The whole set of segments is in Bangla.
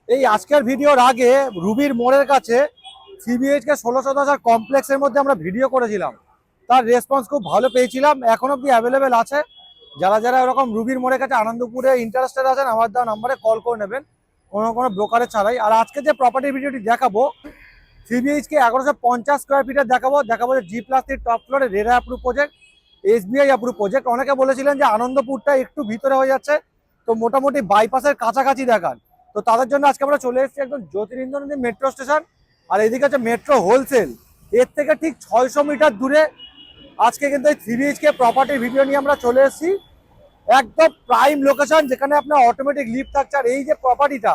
এই আজকের ভিডিওর আগে রুবির মোড়ের কাছে 3BHK 1610 কমপ্লেক্সের মধ্যে আমরা ভিডিও করেছিলাম। তার রেসপন্স খুব ভালো পেয়েছিলাম, এখন অব্দি অ্যাভেলেবেল আছে। যারা যারা এরকম রুবির মোড়ের কাছে আনন্দপুরে ইন্টারেস্টেড আছেন আমার দেওয়া নাম্বারে কল করে নেবেন, কোনো ব্রোকারে ছাড়াই। আর আজকে যে প্রপার্টি ভিডিওটি দেখাবো 3BHK 1150 স্কোয়ার ফিটের দেখাবো যে G+3 টপ ফ্লোরে RERA approve project, SBI approve project. অনেকে বলেছিলেন যে আনন্দপুরটা একটু ভিতরে হয়ে যাচ্ছে, তো মোটামুটি বাইপাসের কাছাকাছি দেখান। তো তাদের জন্য আজকে আমরা চলে এসেছি একদম জ্যোতিরিন্দ্র নদী মেট্রো স্টেশন, আর এদিকে আছে মেট্রো হোলসেল। এর থেকে ঠিক 600 মিটার দূরে আজকে কিন্তু এই 3BHK প্রপার্টির ভিডিও নিয়ে আমরা চলে এসেছি। একদম প্রাইম লোকেশন, যেখানে আপনার অটোমেটিক লিফট থাকছে। আর এই যে প্রপার্টিটা,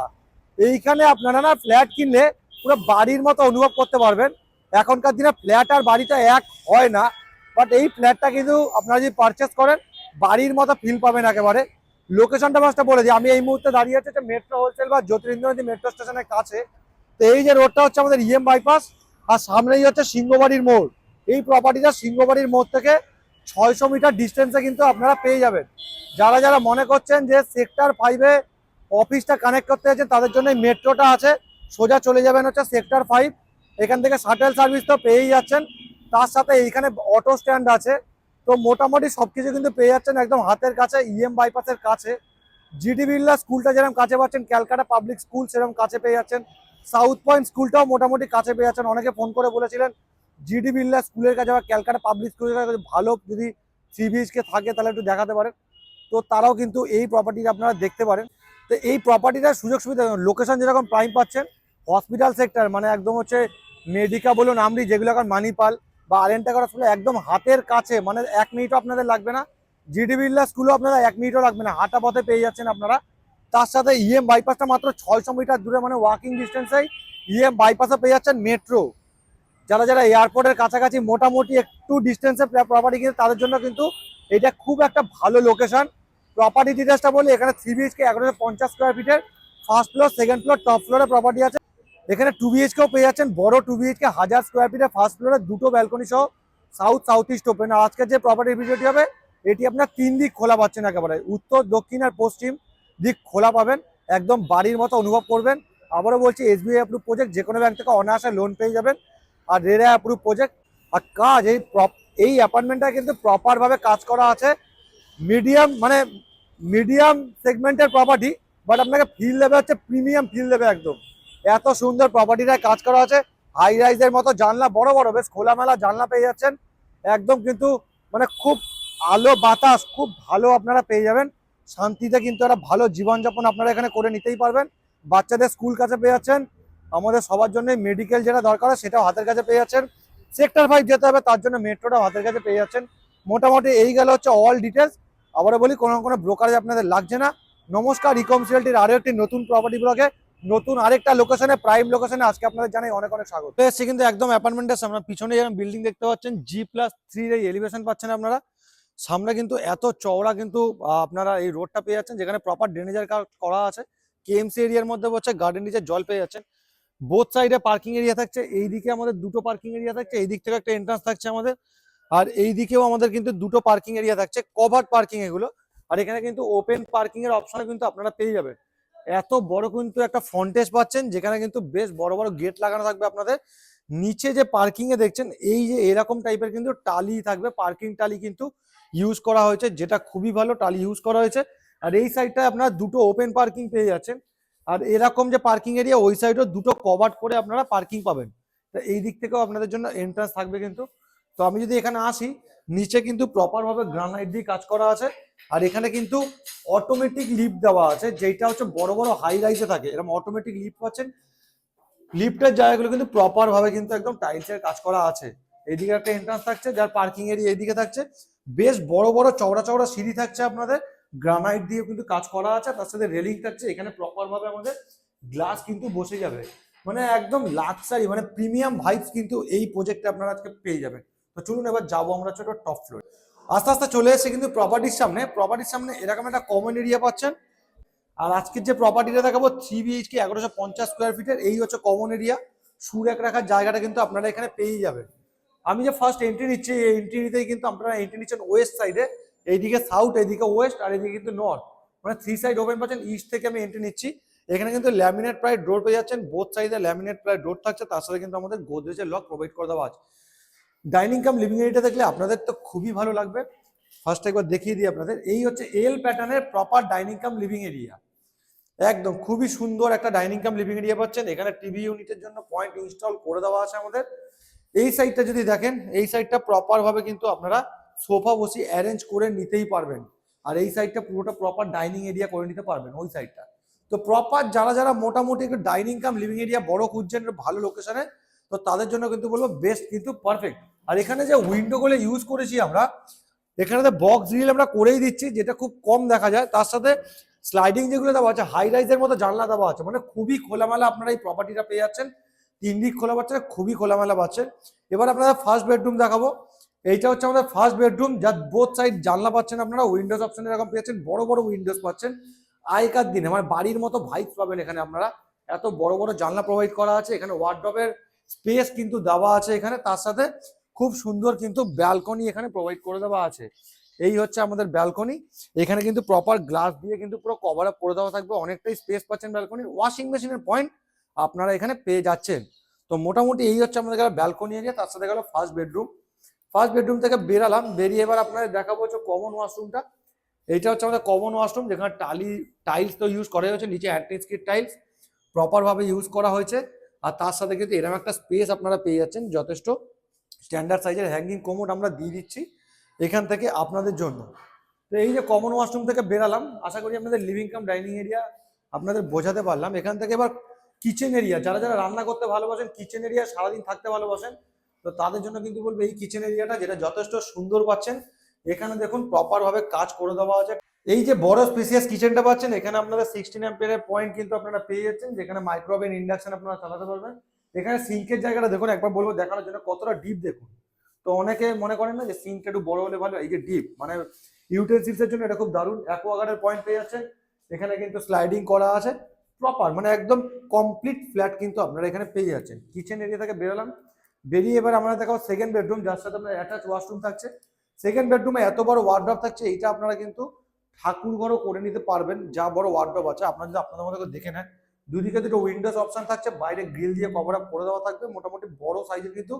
এইখানে আপনারা না ফ্ল্যাট কিনলে পুরো বাড়ির মতো অনুভব করতে পারবেন। এখনকার দিনে ফ্ল্যাট আর বাড়িটা এক হয় না, বাট এই ফ্ল্যাটটা কিন্তু আপনারা যদি পারচেস করেন বাড়ির মতো ফিল পাবেন একেবারে। লোকেশনটা ফার্স্টে বলে দিই, আমি এই মুহূর্তে দাঁড়িয়ে আছি মেট্রো হোলসেল বা জ্যোতিরিন্দ্র নদী মেট্রো স্টেশনের কাছে। তো এই যে রোডটা হচ্ছে আমাদের বাইপাস, আর সামনেই হচ্ছে সিংহবাড়ির মোড়। এই প্রপার্টিটা সিংহবাড়ির মোড় থেকে 600 মিটার ডিস্টেন্সে কিন্তু আপনারা পেয়ে যাবেন। যারা যারা মনে করছেন যে সেক্টর 5-এ অফিসটা কানেক্ট করতে যাচ্ছেন তাদের জন্য এই মেট্রোটা আছে, সোজা চলে যাবেন হচ্ছে সেক্টর 5। এখান থেকে শাটেল সার্ভিস তো পেয়েই যাচ্ছেন, তার সাথে এইখানে অটো স্ট্যান্ড আছে। তো মোটামুটি সবকিছু কিন্তু পেয়ে যাচ্ছেন একদম হাতের কাছে, বাইপাসের কাছে। জিডি বিড়লা স্কুলটা যেরকম কাছে পাচ্ছেন, ক্যালকাটা পাবলিক স্কুল সেরকম কাছে পেয়ে যাচ্ছেন। সাউথ পয়েন্ট স্কুলটাও মোটামুটি কাছে পেয়ে যাচ্ছেন। অনেকে ফোন করে বলেছিলেন জিডি বিড়লা স্কুলের কাছে বা ক্যালকাটা পাবলিক স্কুলের কাছে ভালো যদি 3BHK থাকে তাহলে একটু দেখাতে পারেন। তো তারাও কিন্তু এই প্রপার্টিটা আপনারা দেখতে পারেন। তো এই প্রপার্টিটার সুযোগ সুবিধা লোকেশন যেরকম প্রাইম পাচ্ছেন, হসপিটাল সেক্টর মানে একদম হচ্ছে মেডিকা বলুন, আমরি যেগুলো এখন মানিপাল বা আরেন্টাগর হসপিটাল একদম হাতের কাছে, মানে 1 মিনিটও আপনাদের লাগবে না। জিডি বিড়লা স্কুলও আপনারা 1 মিনিটও লাগবে না, হাঁটা পথে পেয়ে যাচ্ছেন আপনারা। তার সাথে বাইপাসটা মাত্র 600 মিটার দূরে, মানে ওয়াকিং ডিস্টেন্সেই বাইপাসে পেয়ে যাচ্ছেন মেট্রো। যারা যারা এয়ারপোর্টের কাছাকাছি মোটামুটি একটু ডিস্টেন্সে প্রপার্টি কিনে তাদের জন্য কিন্তু এটা খুব একটা ভালো লোকেশন। প্রপার্টি ডিটেলসটা বলি, এখানে 3BHK 1150 স্কোয়ার ফিটের first floor, second floor, top ফ্লোরে প্রপার্টি আছে। এখানে 2BHKও পেয়ে যাচ্ছেন, বড় 2BHK 1000 স্কোয়ার ফিটের ফার্স্ট ফ্লোরে, দুটো ব্যালকনি সহ, সাউথ ইস্ট ওপেন। আর আজকের যে প্রপার্টির ভিডিওটি হবে এটি আপনার 3 দিক খোলা পাচ্ছেন, একেবারে উত্তর, দক্ষিণ আর পশ্চিম দিক খোলা পাবেন। একদম বাড়ির মতো অনুভব করবেন। আবারও বলছি, SBI অ্যাপ্রুভ প্রজেক্ট, যে কোনো ব্যাংক থেকে অনায়াসে লোন পেয়ে যাবেন। আর রেরা অ্যাপ্রুভ প্রজেক্ট। আর কাজ এই অ্যাপার্টমেন্টটা কিন্তু প্রপারভাবে কাজ করা আছে। মিডিয়াম সেগমেন্টের প্রপার্টি, বাট আপনাকে ফিল দেবে হচ্ছে প্রিমিয়াম ফিল দেবে একদম। এত সুন্দর প্রপার্টিটায় কাজ করা আছে। হাই রাইজের মতো জানলা, বড় বড় বেশ খোলামেলা জানলা পেয়ে যাচ্ছেন একদম। কিন্তু মানে খুব আলো বাতাস খুব ভালো আপনারা পেয়ে যাবেন। শান্তিতে কিন্তু একটা ভালো জীবনযাপন আপনারা এখানে করে নিতেই পারবেন। বাচ্চাদের স্কুল কাছে পেয়ে যাচ্ছেন, আমাদের সবার জন্য মেডিকেল যেটা দরকার হয় সেটাও হাতের কাছে পেয়ে যাচ্ছেন। সেক্টর 5 যেতে হবে তার জন্য মেট্রোটাও হাতের কাছে পেয়ে যাচ্ছেন। মোটামুটি এই গেল হচ্ছে অল ডিটেলস। আবারও বলি, কোনো ব্রোকারেজ আপনাদের লাগছে না। নমস্কার, ইকম সিরিয়ালটির আরও একটি নতুন প্রপার্টি ব্লগে, নতুন আরেকটা লোকেশনে, প্রাইম লোকেশনে আজকে আপনাদের জানাই অনেক অনেক স্বাগত। এসেছি কিন্তু একদম অ্যাপার্টমেন্টের সামনে, পিছনে যেরকম বিল্ডিং দেখতে পাচ্ছেন G+3 এই এলিভেশন পাচ্ছেন আপনারা। সামনে কিন্তু এত চওড়া কিন্তু আপনারা এই রোডটা পেয়ে যাচ্ছেন, যেখানে প্রপার ড্রেনেজের কাজ করা আছে। কেএমসি এরিয়ার মধ্যে হচ্ছে গার্ডেন নিচে জল পেয়ে যাচ্ছেন। বোথ সাইডে পার্কিং এরিয়া থাকছে, এইদিকে আমাদের দুটো পার্কিং এরিয়া থাকছে, এই দিক থেকে একটা এন্ট্রান্স থাকছে আমাদের, আর এই দিকেও আমাদের কিন্তু দুটো পার্কিং এরিয়া থাকছে, কভার্ড পার্কিং এগুলো। আর এখানে কিন্তু ওপেন পার্কিং এর অপশন কিন্তু আপনারা পেয়ে যাবেন। এত বড় কিন্তু একটা ফ্রন্টেজ পাচ্ছেন, যেখানে কিন্তু বেশ বড় বড় গেট লাগানো থাকবে আপনাদের। নিচে যে পার্কিং এ দেখছেন এই যে এরকম টাইপের কিন্তু টালি থাকবে, পার্কিং টালি কিন্তু ইউজ করা হয়েছে, যেটা খুবই ভালো টালি ইউজ করা হয়েছে। আর এই সাইডটা আপনারা দুটো ওপেন পার্কিং পেয়ে যাচ্ছেন। আর এরকম যে পার্কিং এরিয়া ওই সাইডও দুটো কভার্ড করে আপনারা পার্কিং পাবেন। তো এই দিক থেকেও আপনাদের জন্য এন্ট্রান্স থাকবে কিন্তু। তো আমি যদি এখানে আসি, নিচে কিন্তু প্রপার ভাবে গ্রানাইট দিয়ে কাজ করা আছে। আর এখানে কিন্তু অটোমেটিক লিফট দেওয়া আছে, যেটা হচ্ছে বড় বড় হাই রাইজে থাকে এরকম অটোমেটিক লিফট পাচ্ছেন। লিফটের জায়গাগুলো কিন্তু প্রপার ভাবে কিন্তু একদম টাইলসের কাজ করা আছে। এইদিকে একটা এন্ট্রান্স থাকছে, যার পার্কিং এরিয়া এইদিকে থাকছে। বেশ বড় বড় চওড়া চওড়া সিঁড়ি থাকছে আপনাদের, গ্রানাইট দিয়ে কিন্তু কাজ করা আছে, তার সাথে রেলিং থাকছে। এখানে প্রপার ভাবে আমাদের গ্লাস কিন্তু বসে যাবে, মানে একদম লাক্সারি, মানে প্রিমিয়াম ভাইবস কিন্তু এই প্রজেক্টে আপনারা আজকে পেয়ে যাবেন। তো চলুন এবার যাবো আমরা ছোট টপ ফ্লোর। আস্তে আস্তে চলে এসে কিন্তু প্রপার্টির সামনে এরকম একটা কমন এরিয়া পাচ্ছেন। আর আজকের যে প্রপার্টিটা দেখাবো 3BHK 1150 স্কোয়ার ফিটের, এই হচ্ছে কমন এরিয়া। সুরেক রাখার জায়গাটা কিন্তু আপনারা এখানে পেয়ে যাবেন। আমি যে ফার্স্ট এন্ট্রি নিচ্ছি, এই এন্ট্রি নিতেই কিন্তু আপনারা এন্ট্রি নিচ্ছেন ওয়েস্ট সাইডে। এইদিকে সাউথ, এইদিকে ওয়েস্ট, আর এইদিকে কিন্তু নর্থ, মানে 3 সাইড ওপেন পাচ্ছেন। ইস্ট থেকে আমি এন্ট্রি নিচ্ছি। এখানে কিন্তু ল্যামিনেট প্রায় ডোর পেয়ে যাচ্ছেন, বোথ সাইডে ল্যামিনেট প্রায় ডোর থাকছে, তার সাথে কিন্তু আমাদের গোদরেজের লক প্রোভাইড করে দেওয়া আছে। ডাইনিং কাম লিভিং এরিয়াটা দেখলে আপনাদের তো খুবই ভালো লাগবে। ফার্স্ট একবার দেখিয়ে দিই আপনাদের, এই হচ্ছে এল প্যাটার্নের প্রপার ডাইনিং কাম লিভিং এরিয়া। একদম খুবই সুন্দর একটা ডাইনিং কাম লিভিং এরিয়া পাচ্ছেন। এখানে টিভি ইউনিটের জন্য পয়েন্ট ইনস্টল করে দেওয়া আছে আমাদের। এই সাইডটা যদি দেখেন, এই সাইডটা প্রপার ভাবে কিন্তু আপনারা সোফা বসি অ্যারেঞ্জ করে নিতেই পারবেন, আর এই সাইডটা পুরোটা প্রপার ডাইনিং এরিয়া করে নিতে পারবেন ওই সাইডটা। তো প্রপার যারা যারা মোটামুটি একটু ডাইনিং কাম লিভিং এরিয়া বড় খুঁজছেন ভালো লোকেশনে, তো তাদের জন্য কিন্তু বলবো বেস্ট কিন্তু পারফেক্ট। আর এখানে যে উইন্ডোগুলো ইউজ করেছি আমরা, এখানে বক্স গ্রিল আমরা করেই দিচ্ছি, যেটা খুব কম দেখা যায়। তার সাথে স্লাইডিং যেগুলো দেওয়া আছে হাই রাইজের মতো জানলা দেওয়া আছে, মানে খুবই খোলামেলা আপনারা এই প্রপার্টিটা পেয়ে যাচ্ছেন। 3 দিক খোলা পাচ্ছেন, খুবই খোলামেলা পাচ্ছেন। এবার আপনারা ফার্স্ট বেডরুম দেখাবো। এইটা হচ্ছে আমাদের ফার্স্ট বেডরুম, যার বোথ সাইড জানলা পাচ্ছেন আপনারা, উইন্ডোজ অপশন এরকম পেয়েছেন, বড় বড় উইন্ডোজ পাচ্ছেন। আগেকার দিনে মানে বাড়ির মতো ভাইবস পাবেন এখানে আপনারা, এত বড় বড় জানলা প্রোভাইড করা আছে। এখানে ওয়ার্ডরোবের স্পেস কিন্তু দেওয়া আছে এখানে, তার সাথে খুব সুন্দর কিন্তু ব্যালকনি এখানে প্রোভাইড করে দেওয়া আছে। এই হচ্ছে আমাদের ব্যালকনি। এখানে কিন্তু প্রপার গ্লাস দিয়ে কিন্তু পুরো কভার আপ করে দেওয়া থাকবে, অনেকটাই স্পেস পাচ্ছেন ব্যালকনির। ওয়াশিং মেশিনের পয়েন্ট আপনারা এখানে পেয়ে যাচ্ছেন। তো মোটামুটি এই হচ্ছে আমাদের গেল ব্যালকনি এরিয়া, তার সাথে গেল ফার্স্ট বেডরুম। ফার্স্ট বেডরুম থেকে বেরালাম, বেরিয়ে এবার আপনাদের দেখাবো হচ্ছে কমন ওয়াশরুমটা। এইটা হচ্ছে আমাদের কমন ওয়াশরুম, যেখানে টাইলস তো ইউজ করা হয়েছে, নিচে অ্যান্টিস্কিড টাইলস প্রপার ভাবে ইউজ করা হয়েছে। আর তার সাথে কিন্তু এরকম একটা স্পেস আপনারা পেয়ে যাচ্ছেন, যথেষ্ট স্ট্যান্ডার্ড সাইজের হ্যাঙ্গিং কোমোড আমরা দিয়ে দিচ্ছি এখান থেকে আপনাদের জন্য। তো এই যে কমন ওয়াশরুম থেকে বেরালাম, আশা করি আপনাদের লিভিং কাম ডাইনিং এরিয়া আপনাদের বোঝাতে পারলাম। এখান থেকে এবার কিচেন এরিয়া, যারা যারা রান্না করতে ভালোবাসেন, কিচেন এরিয়া সারাদিন থাকতে ভালোবাসেন, তো তাদের জন্য কিন্তু বলবো এই কিচেন এরিয়াটা, যেটা যথেষ্ট সুন্দর পাচ্ছেন। এখানে দেখুন প্রপার ভাবে কাজ করে দেওয়া আছে। এই যে বড় স্পেসিয়াস কিচেনটা পাচ্ছেন, এখানে আপনারা 16 অ্যাম্পিয়ারের পয়েন্ট কিন্তু আপনারা পেয়ে যাচ্ছেন, যেখানে মাইক্রোওভেন ইন্ডাকশন আপনারা চালাতে পারবেন। এখানে সিঙ্কের জায়গাটা দেখুন, একবার বলবো দেখানোর জন্য কতটা ডিপ দেখুন। তো অনেকে মনে করেন না যে সিঙ্কটা একটু বড় হলে ভালো, এই যে ডিপ মানে ইউটেন্সিলসের জন্য এটা খুব দারুণ। অ্যাকোয়াগার্ডের পয়েন্ট পেয়ে যাচ্ছেন, এখানে কিন্তু স্লাইডিং করা আছে প্রপার, মানে একদম কমপ্লিট ফ্ল্যাট কিন্তু আপনারা এখানে পেয়ে যাচ্ছেন। কিচেন এরিয়া থেকে বেরোলাম, বেরিয়ে এবার আমরা দেখাবো সেকেন্ড বেডরুম, যার সাথে আপনার অ্যাটাচ ওয়াশরুম থাকছে। সেকেন্ড বেডরুমে এত বড় ওয়ার্ডরোব থাকছে, এইটা আপনারা কিন্তু ঠাকুর ঘরও করে নিতে পারবেন, যা বড় ওয়ার্ডরোব আছে। আপনারা যদি আপনাদের মতো দেখে নেন, দুদিকে দুটো উইন্ডোজ অপশন থাকছে, বাইরে গ্রিল দিয়ে কভার আপ করে দেওয়া থাকবে। মোটামুটি বড় সাইজের কিন্তু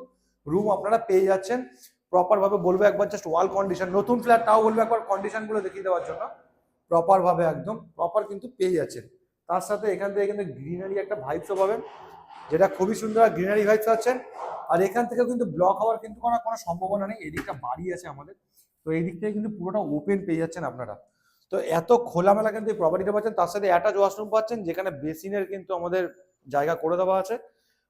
রুম আপনারা পেয়ে যাচ্ছেন। প্রপার ভাবে বলবো একবার জাস্ট ওয়াল কন্ডিশন, নতুন ফ্ল্যাট তাও বলবো একবার কন্ডিশন গুলো দেখিয়ে দেওয়ার জন্য, প্রপার ভাবে একদম প্রপার কিন্তু পেয়ে যাচ্ছেন। তার সাথে এখান থেকে কিন্তু গ্রিনারি একটা ভাইবসও পাবেন, যেটা খুবই সুন্দর গ্রিনারি ভাইবস পাচ্ছেন। আর এখান থেকে কিন্তু ব্লক হওয়ার কিন্তু কোনো সম্ভাবনা নেই, এদিকটা বাড়ি আছে আমাদের, তো এই দিক থেকে কিন্তু পুরোটা ওপেন পেয়ে যাচ্ছেন আপনারা। তো এত খোলামেলা কিন্তু এই প্রপার্টিটা পাচ্ছেন, তার সাথে অ্যাটাচ ওয়াশরুম পাচ্ছেন, যেখানে বেসিনের কিন্তু আমাদের জায়গা করে দেওয়া আছে।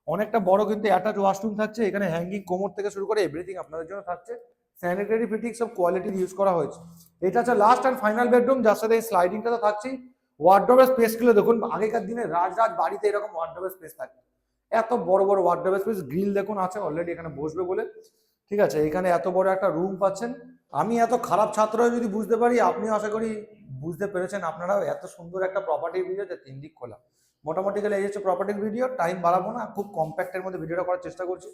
অনেকটা বড় কিন্তু অ্যাটাচ ওয়াশরুম থাকছে, এখানে হ্যাঙ্গিং কোমর থেকে শুরু করে এভরিথিং আপনাদের জন্য থাকছে। স্যানিটারি ফিটিংস সব কোয়ালিটির ইউজ করা হয়েছে। এটা হচ্ছে লাস্ট অ্যান্ড ফাইনাল বেডরুম, যার সাথে এই স্লাইডিংটা তো থাকছেই। ওয়ার্ডরোবের স্পেসগুলো দেখুন, আগেকার দিনে রাজ বাড়িতে এরকম ওয়ার্ডরোবের স্পেস থাকে, এত বড় বড় ওয়ার্ডরোবের স্পেস, গ্রিল দেখুন আছে অলরেডি এখানে বসবে বলে। ঠিক আছে, এখানে এত বড় একটা রুম পাচ্ছেন। আমি এত খারাপ ছাত্র যদি বুঝতে পারি, আপনি আশা করি বুঝতে পেরেছেন আপনারাও। এত সুন্দর একটা প্রপার্টির ভিডিও, যে 3 দিক খোলা। মোটামুটি গেলে এই হচ্ছে প্রপার্টির ভিডিও, টাইম বাড়াবো না, খুব কম্প্যাক্টের মধ্যে ভিডিওটা করার চেষ্টা করছি।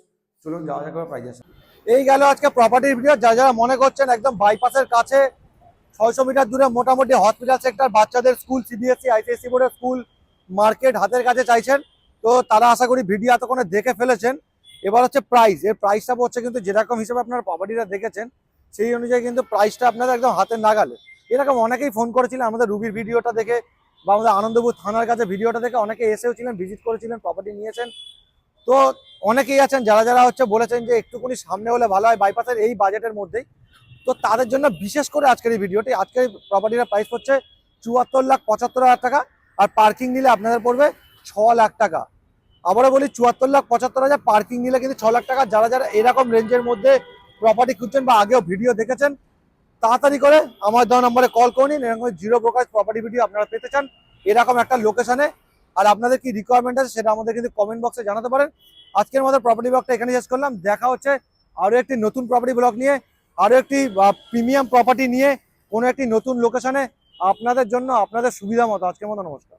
চলুন যাওয়া যাক প্রাইজ আছে। এই গেল আজকে প্রপার্টির ভিডিও। যারা যারা মনে করছেন একদম বাইপাসের কাছে 600 মিটার দূরে মোটামুটি হসপিটাল সেক্টর, বাচ্চাদের স্কুল, সিবিএসসি আইসিএসসি বোর্ডের স্কুল, মার্কেট হাতের কাছে চাইছেন, তো তারা আশা করি ভিডিও এতক্ষণে দেখে ফেলেছেন। এবার হচ্ছে প্রাইস, এর প্রাইসটা হচ্ছে কিন্তু যেরকম হিসেবে আপনারা প্রপার্টিটা দেখেছেন, সেই অনুযায়ী কিন্তু প্রাইসটা আপনাদের একদম হাতের নাগালে। এরকম অনেকেই ফোন করেছিলেন আমাদের রুবির ভিডিওটা দেখে, বা আমাদের আনন্দপুর থানার কাছে ভিডিওটা দেখে অনেকে এসেও ছিলেন, ভিজিট করেছিলেন, প্রপার্টি নিয়েছেন। তো অনেকেই আছেন যারা যারা হচ্ছে বলেছেন যে একটুখানি সামনে হলে ভালো হয় বাইপাসের এই বাজেটের মধ্যেই। তো তাদের জন্য বিশেষ করে আজকের এই ভিডিওটি। আজকের প্রপার্টির প্রাইস হচ্ছে 74,75,000 টাকা, আর পার্কিং নিলে আপনাদের পড়বে 6 লাখ টাকা। আবারও বলি 74,75,000, পার্কিং নিলে কিন্তু 6 লাখ টাকা। যারা যারা এরকম রেঞ্জের মধ্যে প্রপার্টি খুঁজছেন বা আগেও ভিডিও দেখেছেন, তাড়াতাড়ি করে আমার দেওয়া নম্বরে কল করে নিন। এরকম 0 ব্রোকারেজ প্রপার্টি ভিডিও আপনারা পেতে চান এরকম একটা লোকেশনে, আর আপনাদের কি রিকোয়ারমেন্ট আছে সেটা আমাদের কিন্তু কমেন্ট বক্সে জানাতে পারেন। আজকের মতো প্রপার্টি ব্লগটা এখানে শেষ করলাম। দেখা হচ্ছে আরও একটি নতুন প্রপার্টি ব্লগ নিয়ে, আরও একটি প্রিমিয়াম প্রপার্টি নিয়ে, কোনো একটি নতুন লোকেশনে আপনাদের জন্য, আপনাদের সুবিধা মতো। আজকের মতো নমস্কার।